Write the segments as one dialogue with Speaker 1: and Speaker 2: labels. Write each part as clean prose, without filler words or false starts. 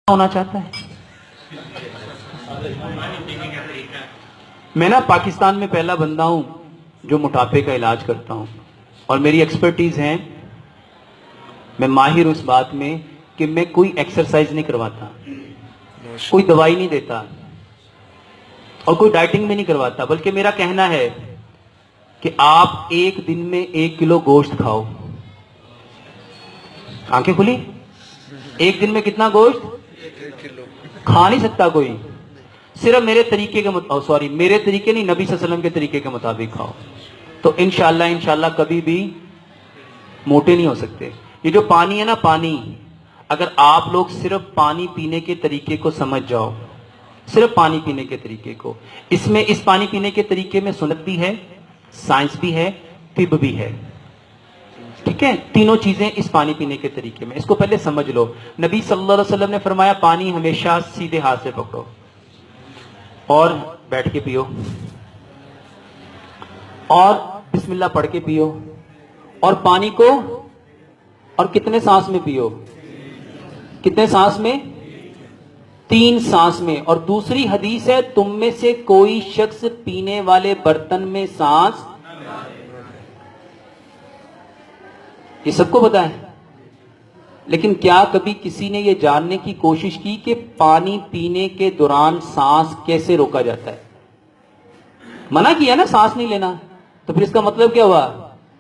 Speaker 1: ہونا چاہتا ہے. میں نا پاکستان میں پہلا بندہ ہوں جو موٹاپے کا علاج کرتا ہوں اور میری ایکسپرٹیز ہیں. میں ماہر اس بات میں کہ میں کوئی ایکسرسائز نہیں کرواتا, کوئی دوائی نہیں دیتا اور کوئی ڈائٹنگ میں نہیں کرواتا, بلکہ میرا کہنا ہے کہ آپ ایک دن میں 1 کلو گوشت کھاؤ. آنکھیں کھلی؟ ایک دن میں کتنا گوشت کھا نہیں سکتا کوئی, صرف میرے طریقے کے میرے طریقے نہیں, نبی صلی اللہ علیہ وسلم کے طریقے کے مطابق کھاؤ تو انشاءاللہ کبھی بھی موٹے نہیں ہو سکتے. یہ جو پانی ہے نا, پانی, اگر آپ لوگ صرف پانی پینے کے طریقے کو سمجھ جاؤ, صرف پانی پینے کے طریقے کو, اس پانی پینے کے طریقے میں سنت بھی ہے, سائنس بھی ہے, طب بھی ہے. ٹھیک ہے, تینوں چیزیں اس پانی پینے کے طریقے میں. اس کو پہلے سمجھ لو. نبی صلی اللہ علیہ وسلم نے فرمایا پانی ہمیشہ سیدھے ہاتھ سے پکڑو اور بیٹھ کے پیو, اور بسم اللہ پڑھ کے پیو, اور پانی کو اور کتنے سانس میں پیو, کتنے سانس میں؟ 3 سانس میں. اور دوسری حدیث ہے, تم میں سے کوئی شخص پینے والے برتن میں سانس, یہ سب کو پتا ہے, لیکن کیا کبھی کسی نے یہ جاننے کی کوشش کی کہ پانی پینے کے دوران سانس کیسے روکا جاتا ہے؟ منع کیا نا سانس نہیں لینا, تو پھر اس کا مطلب کیا ہوا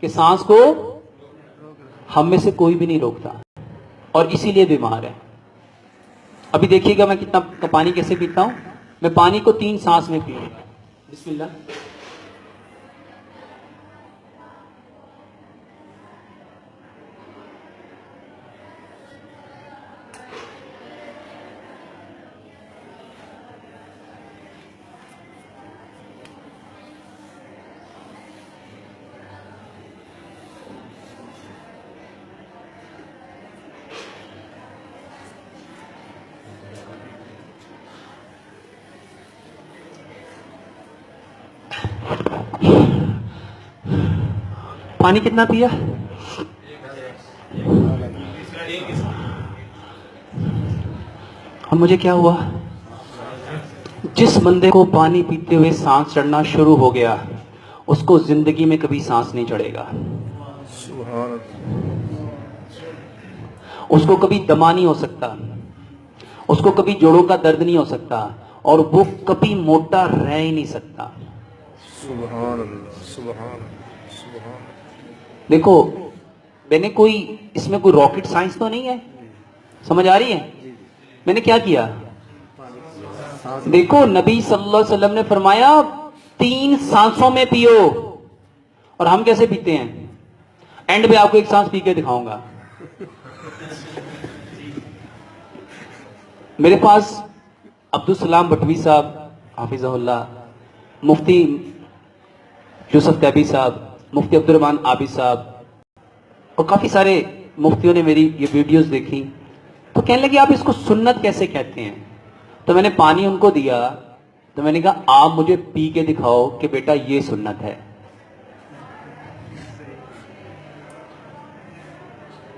Speaker 1: کہ سانس کو ہم میں سے کوئی بھی نہیں روکتا اور اسی لیے بیمار ہے. ابھی دیکھیے گا میں کتنا پانی کیسے پیتا ہوں. میں پانی کو 3 سانس میں پیوں. بسم اللہ. پانی کتنا پیا؟ اور مجھے کیا ہوا؟ جس بندے کو پانی پیتے ہوئے سانس چڑھنا شروع ہو گیا اس کو زندگی میں کبھی سانس نہیں چڑھے گا, اس کو کبھی دما نہیں ہو سکتا, اس کو کبھی جوڑوں کا درد نہیں ہو سکتا, اور وہ کبھی موٹا رہ ہی نہیں سکتا.
Speaker 2: سبحان اللہ, سبحان اللہ.
Speaker 1: دیکھو میں نے کوئی اس میں کوئی راکٹ سائنس تو نہیں ہے, سمجھ آ رہی ہے میں نے کیا کیا؟ دیکھو نبی صلی اللہ علیہ وسلم نے فرمایا 3 سانسوں میں پیو, اور ہم کیسے پیتے ہیں؟ اینڈ پہ آپ کو 1 سانس پی کے دکھاؤں گا. میرے پاس عبدالسلام بٹوی صاحب حافظہ اللہ, مفتی یوسف تیبی صاحب, مفتی عبدالرحمن عابد صاحب, اور کافی سارے مفتیوں نے میری یہ ویڈیوز دیکھی تو کہنے لگے آپ اس کو سنت کیسے کہتے ہیں؟ تو میں نے پانی ان کو دیا تو میں نے کہا آپ مجھے پی کے دکھاؤ کہ بیٹا یہ سنت ہے.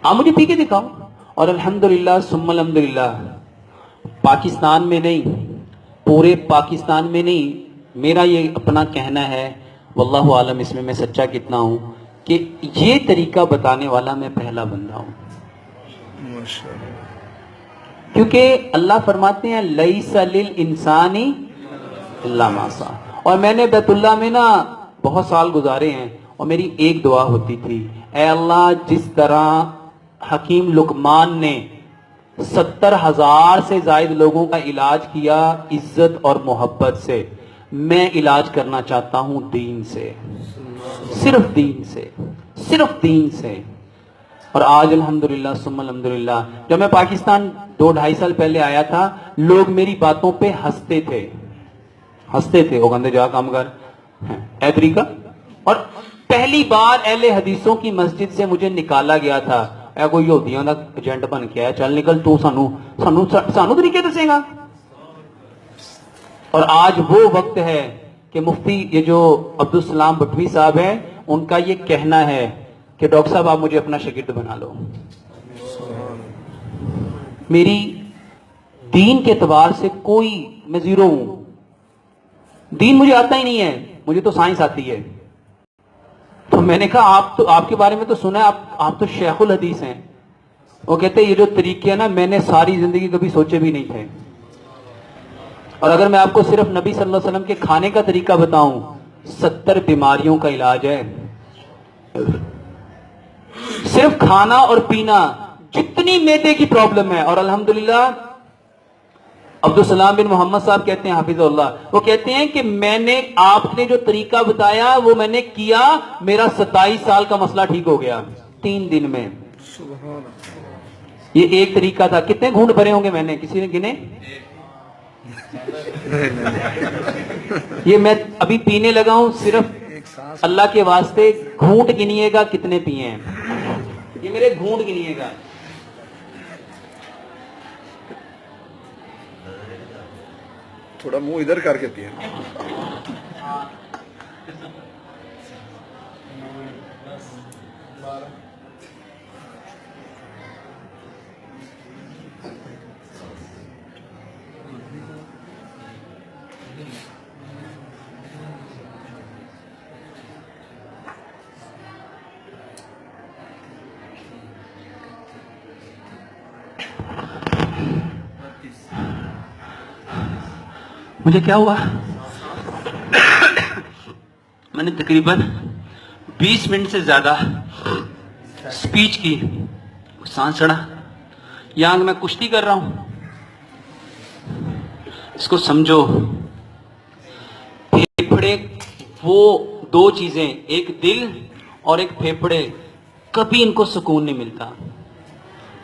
Speaker 1: آپ مجھے پی کے دکھاؤ. اور الحمدللہ ثم الحمدللہ پاکستان میں نہیں, پورے پاکستان میں نہیں, میرا یہ اپنا کہنا ہے, واللہ عالم اس میں میں سچا کتنا ہوں, کہ یہ طریقہ بتانے والا میں پہلا بندہ ہوں. کیونکہ اللہ فرماتے ہیں لیس للانسان الا ما سعی, اور میں نے بیت اللہ میں نا بہت سال گزارے ہیں اور میری ایک دعا ہوتی تھی, اے اللہ جس طرح حکیم لقمان نے 70,000 سے زائد لوگوں کا علاج کیا عزت اور محبت سے, میں علاج کرنا چاہتا ہوں دین سے, صرف دین سے, صرف دین سے. اور آج الحمدللہ ثم الحمدللہ جب میں پاکستان 2-2.5 سال پہلے آیا تھا لوگ میری باتوں پہ ہنستے تھے, وہ گندے جا کام کر اے طریقہ. اور پہلی بار اہل حدیثوں کی مسجد سے مجھے نکالا گیا تھا, اے کوئی یہودیوں دا ایجنٹ بن کے آیا, چل نکل تو سانو طریقے دسے گا. اور آج وہ وقت ہے کہ مفتی یہ جو عبدالسلام بٹوی صاحب ہیں ان کا یہ کہنا ہے کہ ڈاکٹر صاحب آپ مجھے اپنا شاگرد بنا لو. میری دین کے اعتبار سے کوئی میں زیرو ہوں. دین مجھے آتا ہی نہیں ہے, مجھے تو سائنس آتی ہے. تو میں نے کہا آپ کے بارے میں تو سنا ہے, آپ تو شیخ الحدیث ہیں. وہ کہتے ہیں یہ جو طریقے ہیں نا, میں نے ساری زندگی کبھی سوچے بھی نہیں تھے. اور اگر میں آپ کو صرف نبی صلی اللہ علیہ وسلم کے کھانے کا طریقہ بتاؤں, 70 بیماریوں کا علاج ہے. صرف کھانا اور پینا, جتنی معدے کی پرابلم ہے. اور الحمدللہ عبدالسلام بن محمد صاحب کہتے ہیں حافظ اللہ, وہ کہتے ہیں کہ میں نے آپ نے جو طریقہ بتایا وہ میں نے کیا, میرا 27 سال کا مسئلہ ٹھیک ہو گیا 3 دن میں.
Speaker 2: سبحان اللہ.
Speaker 1: یہ ایک طریقہ تھا. کتنے گھونٹ بھرے ہوں گے میں نے, کسی نے گنے؟ یہ میں ابھی پینے لگا ہوں, صرف اللہ کے واسطے گھونٹ گنیے گا کتنے پیے ہیں. یہ میرے گھونٹ گنیے گا.
Speaker 2: تھوڑا منہ ادھر کر کے پیے.
Speaker 1: مجھے کیا ہوا, میں نے تقریباً 20 منٹ سے زیادہ سپیچ کی, سانس چڑھا. یہاں میں کشتی کر رہا ہوں. اس کو سمجھو, پھیپھڑے وہ 2 چیزیں, ایک دل اور ایک پھیپھڑے, کبھی ان کو سکون نہیں ملتا.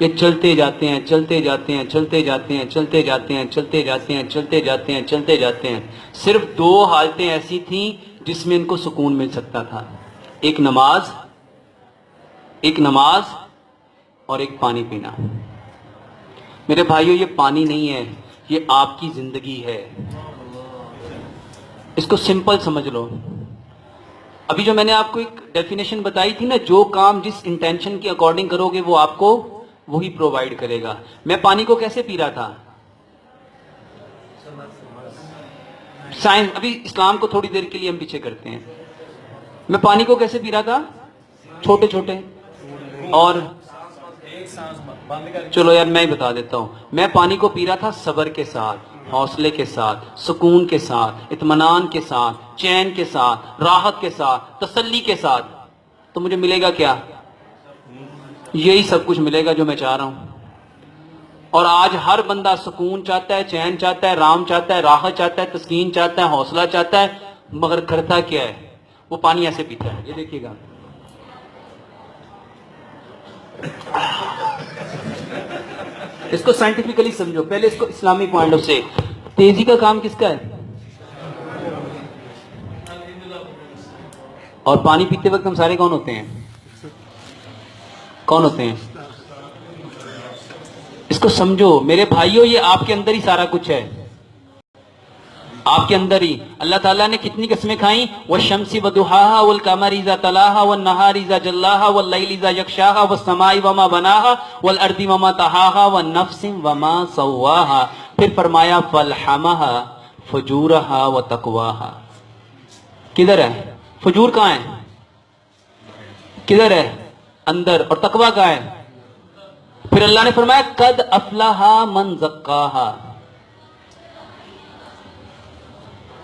Speaker 1: یہ چلتے جاتے ہیں, چلتے جاتے ہیں, چلتے جاتے ہیں, چلتے جاتے ہیں, چلتے جاتے ہیں, چلتے جاتے ہیں, چلتے جاتے ہیں. صرف 2 حالتیں ایسی تھیں جس میں ان کو سکون مل سکتا تھا, ایک نماز اور ایک پانی پینا. میرے بھائیو, یہ پانی نہیں ہے, یہ آپ کی زندگی ہے. اس کو سمپل سمجھ لو. ابھی جو میں نے آپ کو ایک ڈیفینیشن بتائی تھی نا, جو کام جس انٹینشن کے اکارڈنگ کرو گے وہ آپ کو وہی پرووائڈ کرے گا. میں پانی کو کیسے پی رہا تھا, سائنس, ابھی اسلام کو تھوڑی دیر کے لیے ہم پیچھے کرتے ہیں. میں پانی کو کیسے پی رہا تھا, چھوٹے چھوٹے. اور چلو یار میں ہی بتا دیتا ہوں, میں پانی کو پی رہا تھا صبر کے ساتھ, حوصلے کے ساتھ, سکون کے ساتھ, اطمینان کے ساتھ, چین کے ساتھ, راحت کے ساتھ, تسلی کے ساتھ. تو مجھے ملے گا کیا, یہی سب کچھ ملے گا جو میں چاہ رہا ہوں. اور آج ہر بندہ سکون چاہتا ہے, چین چاہتا ہے, رام چاہتا ہے, راحت چاہتا ہے, تسکین چاہتا ہے, حوصلہ چاہتا ہے, مگر کرتا کیا ہے, وہ پانی ایسے پیتا ہے. یہ دیکھیے گا, اس کو سائنٹیفکلی سمجھو. پہلے اس کو اسلامی پوائنٹ آف سے, تیزی کا کام کس کا ہے, اور پانی پیتے وقت ہم سارے کون ہوتے ہیں, کون ہوتے ہیں؟ اس کو سمجھو میرے بھائیوں, یہ آپ کے اندر ہی سارا کچھ ہے, آپ کے اندر ہی. اللہ تعالیٰ نے کتنی قسمیں کھائیں, والشمس وضحاها والقمر اذا تلاها والنهار اذا جلاها والليل اذا يغشاها والسماء وما بناها والارض وما طحاها والنفس وما سواها. پھر فرمایا فالحمها فجورها وتقواها. کدھر ہے فجور, کہاں ہے, کدھر ہے, اندر. اور تقوی کہاں ہے؟ پھر اللہ نے فرمایا قد افلح من زکاہا.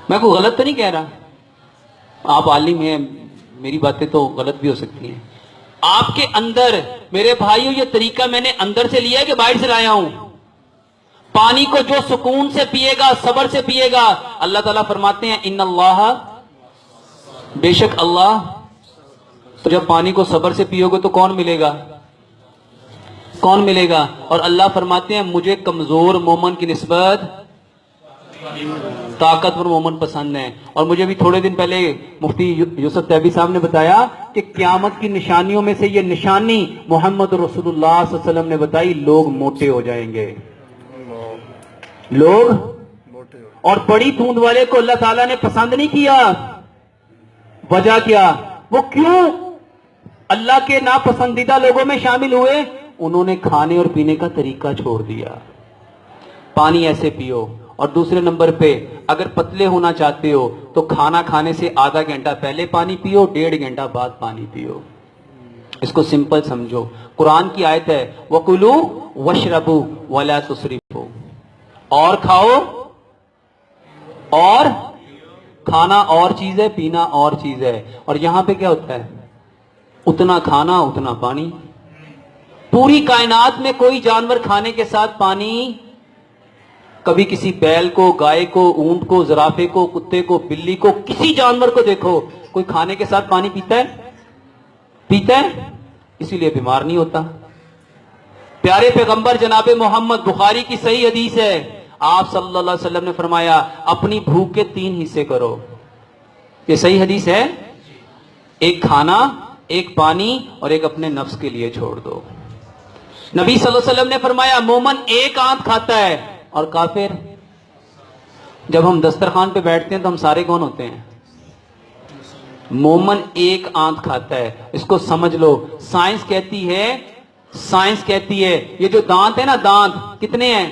Speaker 1: میں کوئی غلط تو نہیں کہہ رہا, آپ عالم ہیں, میری باتیں تو غلط بھی ہو سکتی ہیں. آپ کے اندر میرے بھائیوں یہ طریقہ میں نے اندر سے لیا ہے کہ باہر سے لایا ہوں. پانی کو جو سکون سے پیے گا, صبر سے پیے گا, اللہ تعالیٰ فرماتے ہیں ان اللہ, بے شک اللہ. تو جب پانی کو صبر سے پیو گے تو کون ملے گا, کون ملے گا؟ اور اللہ فرماتے ہیں مجھے کمزور مومن کی نسبت طاقتور مومن پسند ہے. اور مجھے بھی تھوڑے دن پہلے مفتی یوسف تیبی صاحب نے بتایا کہ قیامت کی نشانیوں میں سے یہ نشانی محمد رسول اللہ صلی اللہ علیہ وسلم نے بتائی, لوگ موٹے ہو جائیں گے, لوگ. اور بڑی توند والے کو اللہ تعالیٰ نے پسند نہیں کیا. وجہ کیا, وہ کیوں اللہ کے ناپسندیدہ لوگوں میں شامل ہوئے؟ انہوں نے کھانے اور پینے کا طریقہ چھوڑ دیا. پانی ایسے پیو. اور دوسرے نمبر پہ اگر پتلے ہونا چاہتے ہو تو کھانا کھانے سے آدھا گھنٹہ پہلے پانی پیو, 1.5 گھنٹہ بعد پانی پیو. اس کو سمپل سمجھو. قرآن کی آیت ہے وَكُلُوا وَاشْرَبُوا وَلَا تُسْرِفُوا, اور کھاؤ اور کھانا اور چیز ہے, پینا اور چیز ہے. اور یہاں پہ کیا ہوتا ہے؟ اتنا کھانا اتنا پانی. پوری کائنات میں کوئی جانور کھانے کے ساتھ پانی, کبھی کسی بیل کو, گائے کو, اونٹ کو, زرافے کو, کتے کو, بلی کو, کسی جانور کو دیکھو کوئی کھانے کے ساتھ پانی پیتا ہے؟ پیتا ہے؟ اسی لیے بیمار نہیں ہوتا. پیارے پیغمبر جناب محمد, بخاری کی صحیح حدیث ہے, آپ صلی اللہ علیہ وسلم نے فرمایا اپنی بھوک کے 3 حصے کرو. یہ صحیح حدیث ہے. ایک کھانا, ایک پانی اور ایک اپنے نفس کے لیے چھوڑ دو. نبی صلی اللہ علیہ وسلم نے فرمایا مومن ایک آنت کھاتا ہے اور کافر. جب ہم دسترخوان پہ بیٹھتے ہیں تو ہم سارے کون ہوتے ہیں؟ مومن ایک آنت کھاتا ہے. اس کو سمجھ لو. سائنس کہتی ہے یہ جو دانت ہے نا, دانت کتنے ہیں؟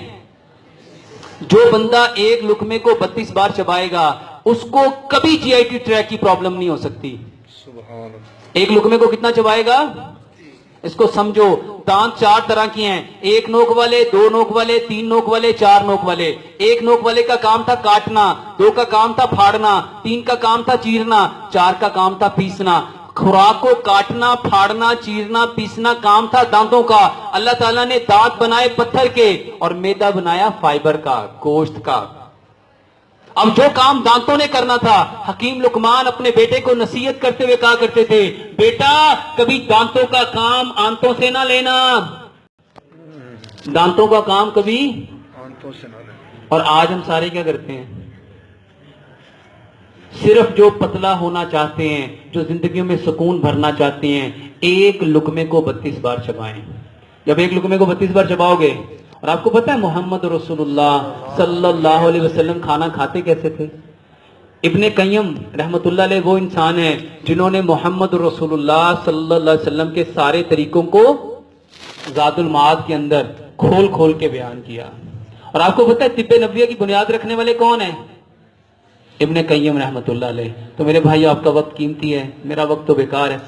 Speaker 1: جو بندہ ایک لقمے کو 32 بار چبائے گا اس کو کبھی جی آئی ٹی ٹریک کی پرابلم نہیں ہو سکتی.
Speaker 2: سبحان اللہ.
Speaker 1: ایک لقمے کو کتنا چبائے گا؟ اس کو سمجھو. دانت 4 طرح کی ہیں, 1 نوک والے, 2 نوک والے, 3 نوک والے, 4 نوک والے. 1 نوک والے کا کام تھا کاٹنا, 2 کا کام تھا پھاڑنا, 3 کا کام تھا چیرنا, 4 کا کام تھا پیسنا. خوراک کو کاٹنا, پھاڑنا, چیرنا, پیسنا کام تھا دانتوں کا. اللہ تعالیٰ نے دانت بنائے پتھر کے اور میدا بنایا فائبر کا, گوشت کا. اب جو کام دانتوں نے کرنا تھا, حکیم لقمان اپنے بیٹے کو نصیحت کرتے ہوئے کہا کرتے تھے بیٹا کبھی دانتوں کا کام آنتوں سے نہ لینا, دانتوں کا کام کبھی
Speaker 2: آنتوں سے نہ لینا.
Speaker 1: اور آج ہم سارے کیا کرتے ہیں؟ صرف جو پتلا ہونا چاہتے ہیں, جو زندگیوں میں سکون بھرنا چاہتے ہیں, ایک لقمے کو 32 بار چبائیں. جب ایک لقمے کو 32 بار چباؤ گے, اور آپ کو پتہ ہے محمد رسول اللہ صلی اللہ علیہ وسلم کھانا کھاتے کیسے تھے؟ ابن قیم رحمت اللہ علیہ وہ انسان ہیں جنہوں نے محمد رسول اللہ صلی اللہ علیہ وسلم کے سارے طریقوں کو زاد المعاد کے اندر کھول کھول کے بیان کیا. اور آپ کو پتہ ہے طب نبویہ کی بنیاد رکھنے والے کون ہیں؟ ابن قیم رحمت اللہ علیہ. تو میرے بھائی آپ کا وقت قیمتی ہے, میرا وقت تو بیکار ہے.